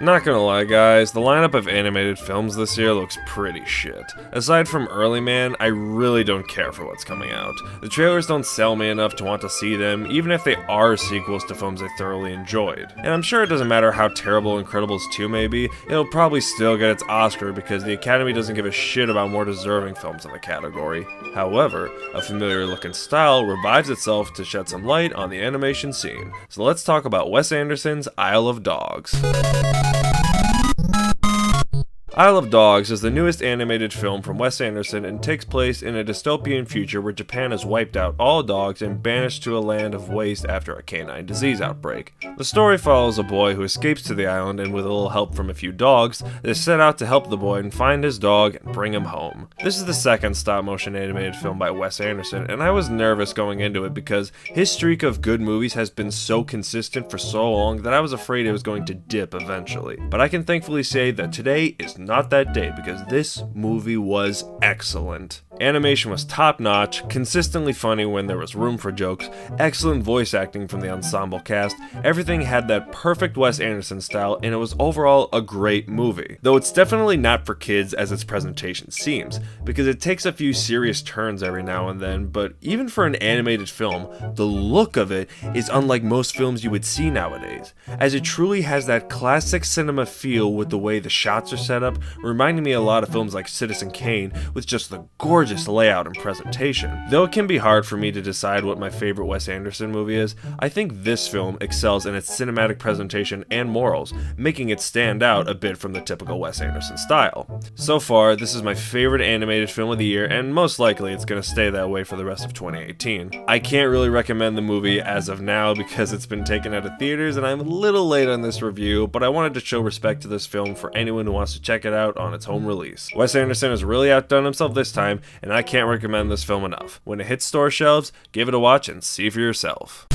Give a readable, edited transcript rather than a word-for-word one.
Not gonna lie guys, the lineup of animated films this year looks pretty shit. Aside from Early Man, I really don't care for what's coming out. The trailers don't sell me enough to want to see them, even if they are sequels to films I thoroughly enjoyed. And I'm sure it doesn't matter how terrible Incredibles 2 may be, it'll probably still get its Oscar because the Academy doesn't give a shit about more deserving films in the category. However, a familiar looking style revives itself to shed some light on the animation scene. So let's talk about Wes Anderson's Isle of Dogs. Isle of Dogs is the newest animated film from Wes Anderson and takes place in a dystopian future where Japan has wiped out all dogs and banished to a land of waste after a canine disease outbreak. The story follows a boy who escapes to the island and with a little help from a few dogs, they set out to help the boy and find his dog and bring him home. This is the second stop-motion animated film by Wes Anderson, and I was nervous going into it because his streak of good movies has been so consistent for so long that I was afraid it was going to dip eventually. But I can thankfully say that today is not that day because this movie was excellent. Animation was top-notch, consistently funny when there was room for jokes, excellent voice acting from the ensemble cast, everything had that perfect Wes Anderson style, and it was overall a great movie. Though it's definitely not for kids as its presentation seems, because it takes a few serious turns every now and then, but even for an animated film, the look of it is unlike most films you would see nowadays, as it truly has that classic cinema feel with the way the shots are set up, reminding me a lot of films like Citizen Kane with just the gorgeous layout and presentation. Though it can be hard for me to decide what my favorite Wes Anderson movie is, I think this film excels in its cinematic presentation and morals, making it stand out a bit from the typical Wes Anderson style. So far, this is my favorite animated film of the year, and most likely it's gonna stay that way for the rest of 2018. I can't really recommend the movie as of now because it's been taken out of theaters and I'm a little late on this review, but I wanted to show respect to this film for anyone who wants to check it out on its home release. Wes Anderson has really outdone himself this time, and I can't recommend this film enough. When it hits store shelves, give it a watch and see for yourself.